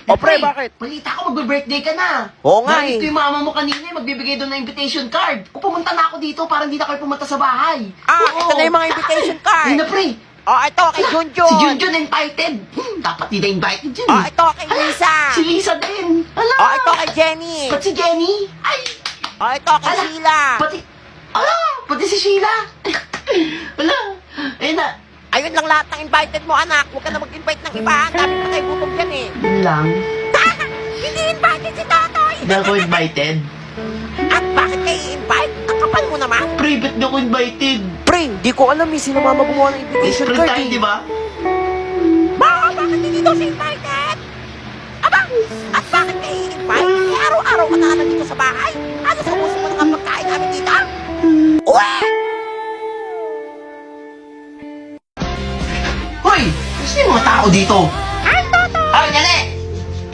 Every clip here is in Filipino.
O pre, bakit? Balita ko, magbe-birthday ka na. Oo nga Narinig eh. ko yung mama mo kanina, magbibigay doon ng invitation card. O pumunta na ako dito para hindi na kayo pumunta sa bahay. Ito na yung mga invitation card. Yun na, pre. Ito kay Junjun. Si Junjun invited. Dapat di na invited yun. Ito kay Lisa. Si Lisa din. Hala. Ito kay Jenny. Pati si Jenny. Ay. Ito kay Hala. Sheila. Pati si Sheila. Hala. Ayun na. Ayun lang lahat ng invited mo, anak. Huwag ka na mag-invite ng iba. Dami pa tayo gutom dyan eh. Yun lang. Hindi invited si Totoy. Hindi ako invited. At bakit kayo i-invite? Ang kapal mo naman. Pre, ba't di ako invited? Pre, di ko alam eh. Sino mama gumawa ng invitation Pre card tayo, eh. di ba? Bakit hindi daw siya invited? Aba, at bakit kayo i-invite? Eh, araw-araw ka na nandito sa bahay. Ano sa puso mo ng pagkain namin dito? Uwe! Hoy! Gusto yung mga tao dito? Ay, Toto! Ay, Nene!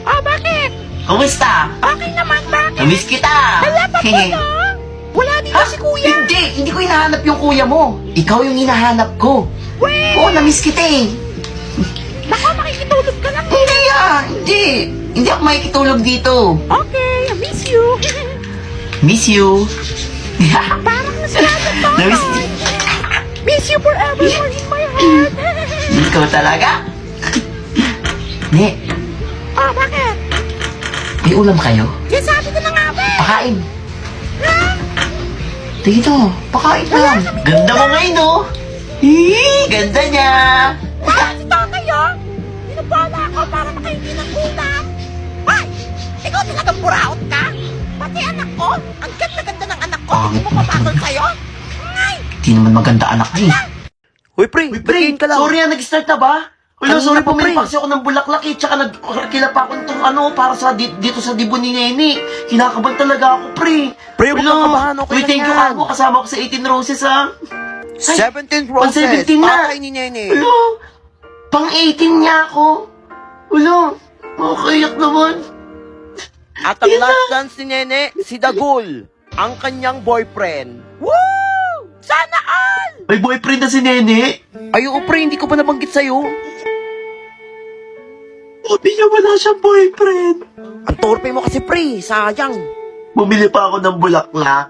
Bakit? Kumusta? Okay naman, bakit? Namiss kita! Wala pa po na. Wala dito si kuya. Hindi ko hinahanap yung kuya mo. Ikaw yung hinahanap ko. Weh! Oo, namiss kita eh. Baka makikitulog ka lang. Hindi ako makikitulog dito. Okay, I miss you. Miss you. Parang nasirado pa. Namiss Miss you forever more in my heart. Ikaw talaga? Ne, Bakit? may ulam kayo? Yan sabi ko na nga ba. Pakain. Dito, pakain lang. Ganda mo ngayon, no? Ganda niya. Si Tatay, Pinapala ako para makahingi ng ulam. Ay! Ikaw talagang buraot ka? Pati anak ko? Ang ganda-ganda ng anak ko. Hindi mo papakol sa'yo? Ay! Di naman maganda anak niya. Uy, pre, Pre, sorry na, nag-start na ba? Wala, Kanina sorry pa, po, pre. may paksi ako ng bulaklak eh. Tsaka nagkila pa ako itong para sa dito sa dibo ni Nene. Kinakabahan talaga ako, pre. Pre, huwag kang kabahan, okay Uy, lang thank you yan. ako. Kasama ko sa 18 Roses, ha? 17 Pang 17 na. Patay ni Nene. Wala, pang 18 niya ako. Wala, makakayak naman. At ang Yun last na. dance ni Nene, si Dagul, ang kanyang boyfriend. Woo! Sana all! May boyfriend na si Nene. Ay, oo, pre, hindi ko pa nabanggit sa'yo. Sabi niya wala siyang boyfriend. Ang torpe mo kasi, pre, sayang. Bumili pa ako ng bulaklak.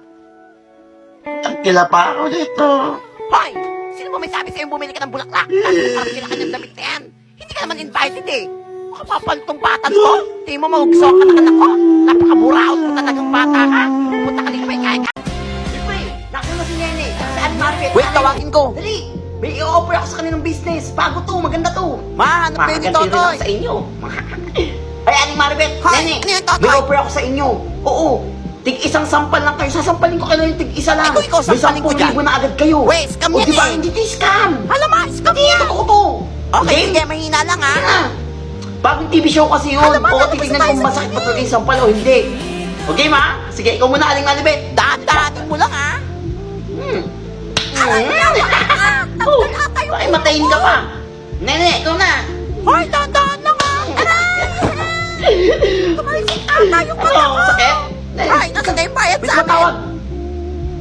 Nagkila pa ako dito. Hoy! Sino mo may sabi sa'yo bumili ka ng bulaklak? Tapos parang sila kanyang damit na yan. Hindi ka naman invited eh. Makapapantong batan ko. Tingin mo magugso ka ng anak ko. Napakaburaot mo talagang bata ka. Punta ka dito may kain ka. Pre, nakasama si Nene. Saan Market? Wait, tawagin ko. Dali! May i-offer ako sa kanilang business. Bago to, maganda to. Ma, hanap kayo ni Makaganti rin Totoy. ako sa inyo. Ay, Aling Maribet, Hoy, Nene, ano yung Totoy? may offer ako sa inyo. Oo, tig-isang sampal lang kayo. Sasampalin ko kayo ng tig-isa lang. Ikaw, sampalin ko may dyan. 10,000 na agad kayo. Wait, scam O, yan diba? eh. Hindi to scam. Hala ma, scam Hindi, yan. totoo to. Okay, sige, mahina lang ha. Yan na. Bagong TV show kasi yun. Alam mo, Oo, ano ba titignan sa kung tayo masakit sa pa talaga yung sampal o hindi. Okay, ma? Sige, ikaw muna, Aling Maribet. Daan-daanin mo lang ha. Oh, bakit matayin ka pa? Nene, ikaw na. Hoy, daan-daan lang ha. Tumalisik ata yung mata Ano, ko. sakit? Ay, nasa na yung bayad May sa tumatawag. amin.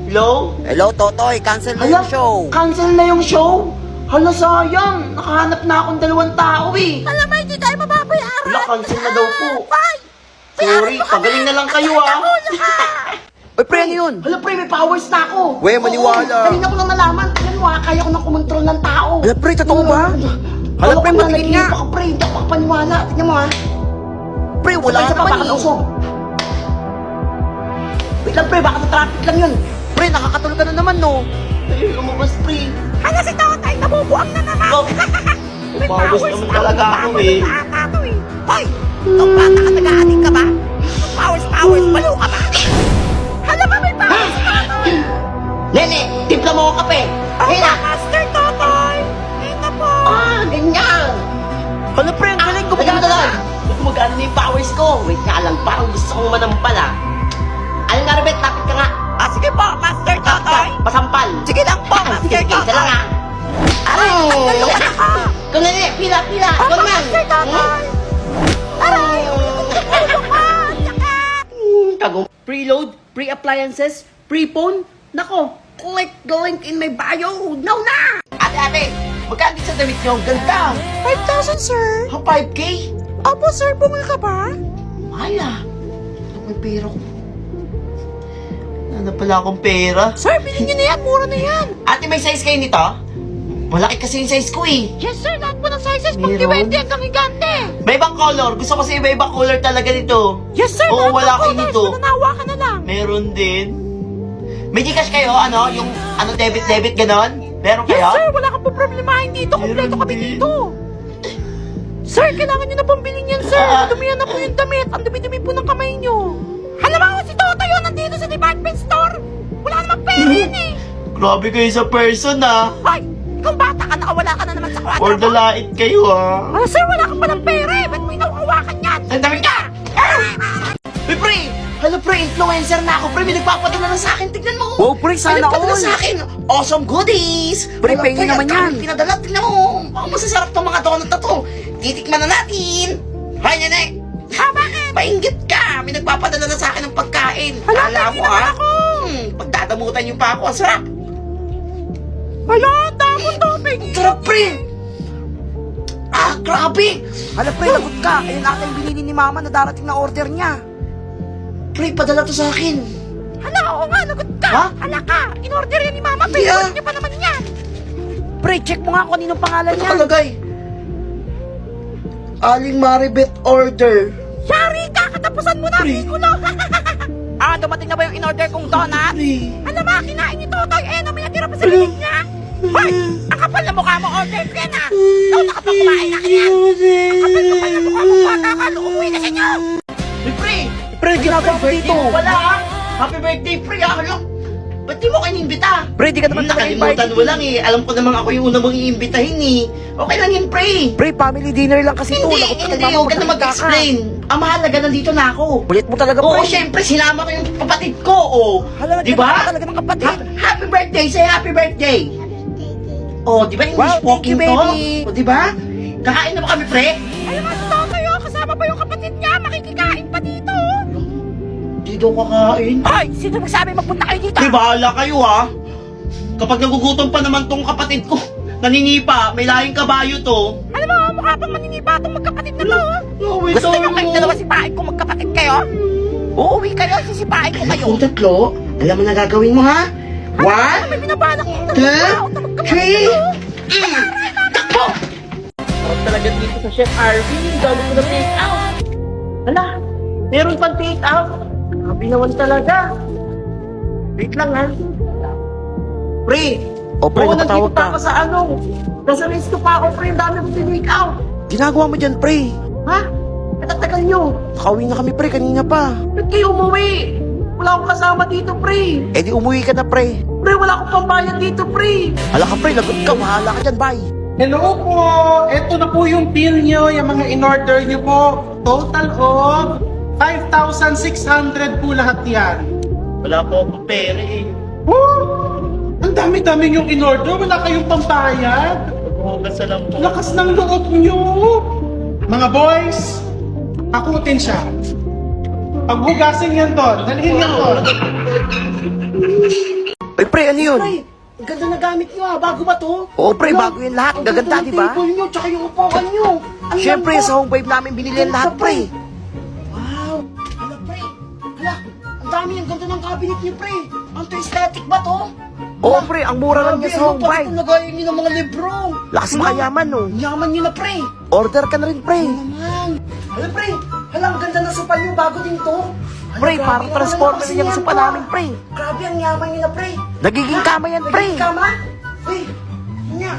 Hello? Hello, Totoy. Cancel na Hala, yung show. cancel na yung show? Hala, sayang. Nakahanap na akong 2 tao eh. Alam mo, hindi tayo mababayaran. Hala, cancel na daw po. Bye. Sorry, pagaling na lang kayo ah. Uy, pre, ano yun? Hala, pre, may powers na ako. We, maniwala. Oo, kanina ko lang nalaman. Tingnan mo ah, kaya ko nang kumontrol ng tao. Hala, pre, totoo ba? Hala, pre, Kala ko patingin nanaginip nga. ako, pre. Hindi ako makapaniwala. Tingnan mo ah. Pre, wala Sabay sa naman baka eh. nausog. Wait lang, pre, baka sa traffic lang yun. Pre, nakakatulog ka na naman, no? Ay, lumabas, pre. Hala, si Totoy, nabubuang na naman. Oh. May Powers naman talaga ako eh. Hoy, itong bata ka, nag-aaling ka ba? Powers, balo ka ba? Hala ba, may powers si Totoy? Nene, timpla mo ako kape. Hina. Master Totoy. Hina po. Ganyan. Hala, pre, ang galing ko. Maganda lang. Magkano na yung powers ko. Wait nga lang, parang gusto kong manampal ah. Aling Arabet, lapit ka nga. Sige po, Master Totoy. Pasampal. Sige lang po, Master Sige, isa lang Totoy. ah. Aray! Ikaw na Nene, pila. Ikaw naman. Master Totoy. Aray! Tagong. Preload, pre-appliances, pre-phone. Nako, click the link in my bio. Now na! Ate, magkano sa damit niyo? Ang ganda. 5,000, sir. 5K? Opo, sir. Bumili ka ba? pera ko. Wala na pala akong pera. Sir, bilhin niyo na yan. Mura na yan. Ate, may size kayo nito? Malaki kasi yung size ko eh. Yes, sir. Lahat po ng sizes. Meron? Pag-20 hanggang higante. May ibang color. Gusto ko kasi iba-ibang color talaga nito. Yes, sir. Oo, lahat wala ng kayo colors. nito. Mananawa ka na lang. Meron din. May Gcash kayo, ano? Yung debit ganon? Meron Yes, kayo? sir. Wala kang problemahin dito. Kompleto Meron kami din. dito. Sir, kailangan nyo na pong bilhin yan, sir. Dumihan na po yung damit. Ang dumi-dumi po ng kamay nyo. Alam mo, si Toto yun nandito sa department store. Wala namang pera yun eh. Grabe kayo sa person ah. Hoy, ikaw bata ka, nakawala ka na naman sa kwadro Or mo. dalait kayo ah. Ah, sir, wala ka palang pera eh. Ba't mo inawakan yan? Ang dami ka! Uy, pre! Hala, pre, influencer na ako. Pre, may nagpapadala na sa akin. Tignan mo. Wow, pre, sana May nagpapadala all. sa akin. Awesome goodies. Pre, Hala, pengi naman ang daming yan. Pinadala, tignan mo. Baka masasarap tong mga donut na to. Titikman na natin. Hay, nanay. Ah, bakit? Mainggit ka. May nagpapadala na sa akin ng pagkain. Hala, Kala pengi mo naman ah. ako. Pagdadamutan niyo pa ako. Ang sarap. Hala, damo to. Pengi. Sarap, pre. Ah, grabe. Hala, pre, lagot ka. Ayun ata yung binili ni mama na darating na order niya. Pre, padala to sa akin. Hala, oo nga, nagot ka. Ha? Hala ka, in-order yan ni Mama. Hindi, Pero ah. niya pa naman yan. Pre, check mo nga kung anong pangalan Ano niya. nakalagay? Aling Maribet order. Yari ka, katapusan mo na, Pre. Piccolo. Ah, dumating na ba yung in-order kong donut? Pre. Alam mo, kinain ni Totoy. Eh, may natira pa sa bibig niya. Hoy, ang kapal na mukha mo, order ko yan ah. Ikaw na kapag kumain na kanya. Ang kapal na mukha mo, bata ka, umuwi ka sa inyo. Hey, pre! Pre, ginagawa mo dito. Wala ah! Happy birthday, pre! Ah, alam! Ba't di mo kayo inimbita? Pre, di ka naman talaga Nakalimutan invited. mo lang eh. Alam ko namang ako yung unang mong iimbitahin eh. Okay lang yun, pre! Pre, family dinner lang kasi ito. Hindi, Lagot ka kay hindi. mama, Huwag ka na magkakita ka. mag-explain. Ang mahalaga, nandito na ako. Kulit mo talaga, Oo, pre. syempre, sinama ko yung kapatid ko, oh. Hala, Di ba? nagkakita talaga ng kapatid. Happy birthday! Say happy birthday! Oh, di ba English Wow, thank walking you, to? baby. Oh, di ba? Kakain na ba kami, pre? Ayun nga si Totoy, oh. Kasama pa yung kapatid niya. Makikikain pa dito. Di daw kakain. Hoy, sino nagsabi magpunta kayo dito? Di bahala kayo ha. Kapag nagugutom pa naman tong kapatid ko, naninipa, may lahing kabayo to. Alam mo, mukha pang maninipa itong magkapatid na to. Oh, Gusto nyo kayong dalawa sipain kung magkapatid kayo? Uuwi kayo, sisipain ko kayo. Kung tatlo, alam mo na gagawin mo ha? One, May binabalak yung two, three, takbo! Sarap talaga dito sa Chef Arvin. Dami ko na take out. Hala, meron pang take out. Sabi naman talaga. Wait lang ha. Pre, O, pre, oo, napatawag nandito pa ka. ako sa ano. Nasa resto pa ako, pre. Ang dami ko tinake out. Ginagawa mo dyan, pre. Ha? Natatagal nyo. Nakauwi na kami, pre, kanina pa. Ba't kayo umuwi? Wala akong kasama dito, pre. Eh di umuwi ka na, pre. Pre, wala akong pambayad dito, pre. Hala ka, pre, lagot ka. Mahala ka dyan, bye. Hello po! Ito na po yung bill nyo, yung mga in-order nyo po. Total of 5,600 po lahat yan. Wala po akong pera eh. Woo! Ang dami-dami yung in-order, wala kayong pambayad. Hugas na lang po. Lakas ng loob nyo! Mga boys, akutin siya. Paghugasin yan doon, dalhin yan doon. Ay, pre, ano yun? Pre, ang ganda na gamit nyo ah. Bago ba to? Oo, pre, Ano? bago yun lahat. Ang Gaganda, ganda ng di ba? table nyo, tsaka yung upuan nyo. Ang Siyempre, lambot. sa home vibe namin binili yan lahat, pre. Wow! Hala, pre! Hala, ang dami ang ganda ng cabinet niyo, pre! Ang aesthetic ba to? Oo, pre, ang mura lang niya sa home Ano vibe. pa nagayin niyo ng mga libro? Lakas makayaman, no? Ang yaman niyo na, pre! Order ka na rin, pre. Naman! Hala, pre! Hala, ang ganda ng sopa niyo bago din to! Hala, Pre, grabe parang naman transformer kasi yung yan, sopa to. namin, pre. Grabe ang yaman niyo na, pre! Nagiging kama yan, pre. Nagiging kama? Pre! Nya!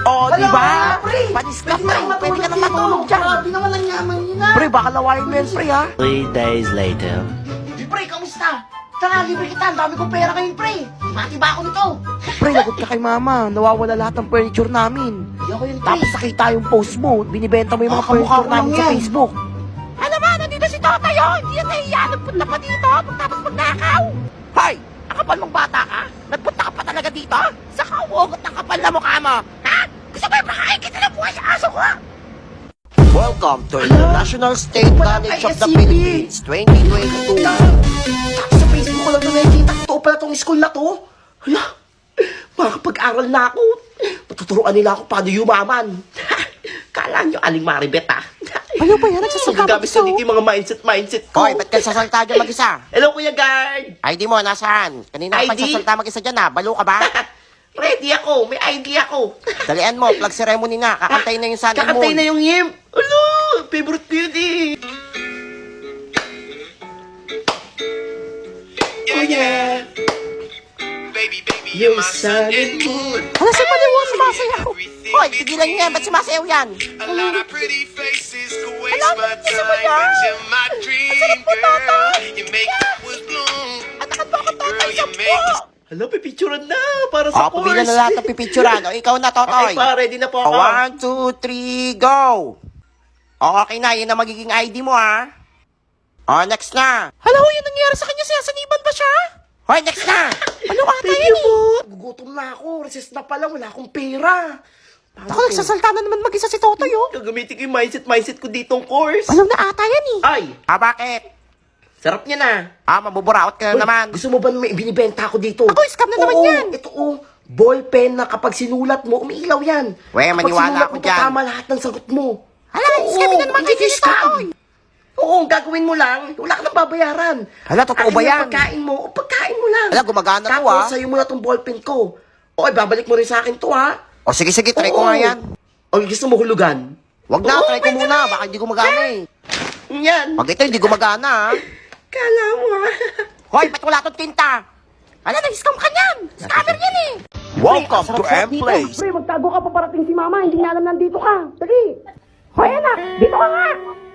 Oo, Hala, di ba? pre! Panis ka, Pwede pre. na Pwede ka na dito. matulog dyan. Grabe naman ang yaman niyo na! Pre, baka lawayin mo yan, pre, ha? 3 days later. Di, pre, kamusta? Tara, libre kita. Ang dami kong pera ngayon, pre. Mati ba ako nito? Pre, lagot ka kay mama. Nawawala lahat ng furniture namin. Hindi ako yun, pre. Tapos nakita yung post mo. Binibenta mo yung mga Kamukha furniture ko lang namin sa yan. Facebook. Alam mo, nandito si Totoy, oh. Hindi yan nahiya. Nagpunta pa dito. Pagtapos magnakaw. Hoy, ang kapal mong bata ka. Nagpunta ka pa talaga dito. Sa kauugot ng kapal na mukha mo. Ha? Gusto ko yung makain kita ng buhay sa aso ko. Welcome to International State College of the ISCP. Philippines 2022. Sa Facebook ko lang na nakikita. Totoo pala tong school na to. Hala, makakapag-aral na ako. Matuturuan nila ako paano yumaman. Kala nyo, Aling Maribet, ha? Ano ba yan? Nagsasalta Gagamit ko dito yung mga mindset ko. Hoy, ba't ka sasalta dyan mag-isa? Hello, Kuya Guard! ID mo, nasaan? Kanina ka ID? nagsasalta mag-isa dyan ha. Balo ka ba? Ready ako, may ID ako. Dalian mo, flag ceremony na. Kakantay na yung Sun and Kakantay Moon. na yung hymn. Ano? Favorite ko yun eh. Oh yeah. Yung sun and moon. Hala, si Maliwa, sumasayaw. Hoy, tigilan niya. Ba't sumasayaw yan? A lot of pretty faces could waste Alam, my isa time, ba yan? but you're my dream girl. Your makeup was bloom, Anak ba ka girl. You make me Hello, pipicturean na para O, sa pupilan course. na lahat ng pipicturan. O, ikaw na, Totoy. Okay pa, ready na po O, ako. 1, 2, 3, go! O, okay na. Yun na magiging ID mo, ha? O, next na. Hala, ho, yun nangyari sa kanya. Sinasaniban ba siya? Hoy, next na. Ano ka Thank tayo you ni? po. Gugutom na ako. Recess na pala. Wala akong pera. Ako, nagsasalta na naman mag-isa si Totoy, oh. Gagamitin ko yung mindset ko ditong course. Alam na ata yan, eh. Ay, Bakit? sarap niya na. Mabuburaot ka na naman. Gusto mo ba may binibenta ako dito? Ako, scam na naman Oo, yan. Ito ball pen na kapag sinulat mo, umiilaw yan. We, Kapag maniwala sinulat ako mo, dyan. tatama lahat ng sagot mo. Hala, scamming na naman hindi kayo si scam. Totoy. Oo, ang gagawin mo lang, wala ka nang babayaran. Hala, totoo Akin ba yung yan? Pagkain mo, pagkain mo lang. Hala, gumagana to, Tapos, ah. sa'yo mo na tong ball pen ko. O, babalik mo rin sa akin to, ha? O, sige, try ko Oo. nga yan. O, gusto mo hulugan? Wag na, Oo, try ko pwede muna. na. Baka hindi gumagana, eh. Yan. Pag ito hindi gumagana, ha? Kala mo, ha? Hoy, ba't wala tong tinta? Hala, nag-scam ka niyan. Scammer yan, eh. Welcome to M Place. Pre, magtago ka pa parating si mama. Hindi na alam nandito ka. Dali. Hoy, anak. Dito ka nga.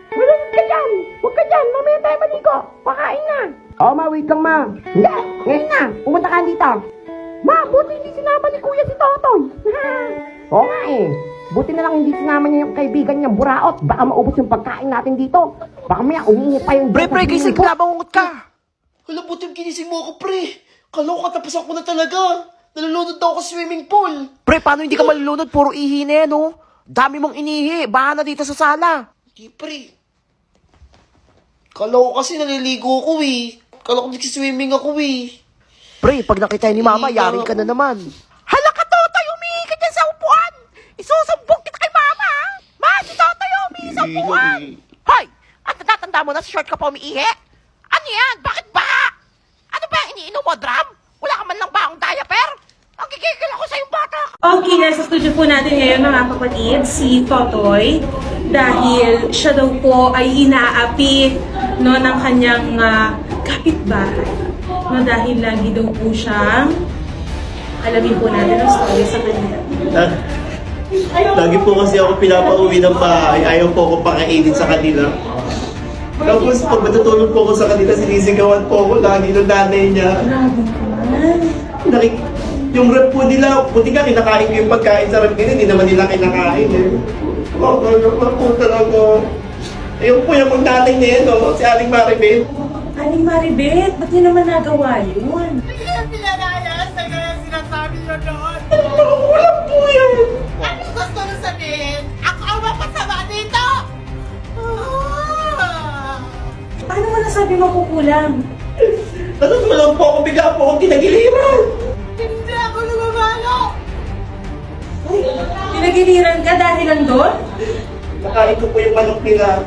Malulog ka dyan. Huwag ka dyan. Mamaya tayo maligo. Pakain na. Oh, ma. Wait lang, ma. Hindi. Ngayon na. Pumunta ka dito. Ma, buti hindi sinama ni kuya si Totoy. Oo nga eh. Buti na lang hindi sinama niya yung kaibigan niya, Buraot. Baka maubos yung pagkain natin dito. Baka maya umiingi pa yung... Pre, gising na, bangungot ka. Hala, buti ginising mo ako, pre. Kaloka, tapos ako na talaga. Nalulunod daw ako sa swimming pool. Pre, paano hindi ka malulunod? Puro ihi na yan, oh. Dami mong inihi. Baha na dito sa sala. Di, pre. Kaloka kasi naliligo ko, eh. Kaloka nagsiswimming ako, eh. Pre, pag nakita ni mama, Iya. yari ka na naman. Hala ka, Totoy, umihi ka dyan sa upuan. Isusumbong kita kay mama, ha? Ma, si Totoy, umihi sa upuan. Hoy, at natatanda mo na sa short ka pa umiihi? Ano yan? Bakit ba? Ano ba ang iniinom mo, drum? Wala ka man lang ba akong diaper? Ang gigigil ako sa yung bata. Okay, nasa studio po natin ngayon mga kapatid, si Totoy. Dahil siya daw po ay inaapi no, ng kanyang kapitbahay. No, dahil lagi daw po siyang alamin po natin ang story sa kanya. Lagi po kasi ako pinapauwi ng bahay. Ayaw po ako pakainin sa kanila. Tapos pag matutulog po ako sa kanila, sinisigawan po ako lagi ng nanay niya. Yung rep po nila, buti nga kinakain ko yung pagkain sa rep nila, hindi naman nila kinakain eh. Oh, naman po talaga. Ayun po yung magnanay na yun, oh, si Aling Maribel. Aling Maribet, ba't niyo naman nagawa yun? Walang po yan. Gusto nyo sabihin, ako ang mapasama dito! Paano mo nasabi makukulang? Tapos walang po ako, bigla po akong kinagiliran. Hindi ako lumamalo! Pinagiliran ka dahil lang doon? Nakain ko po yung manok nila.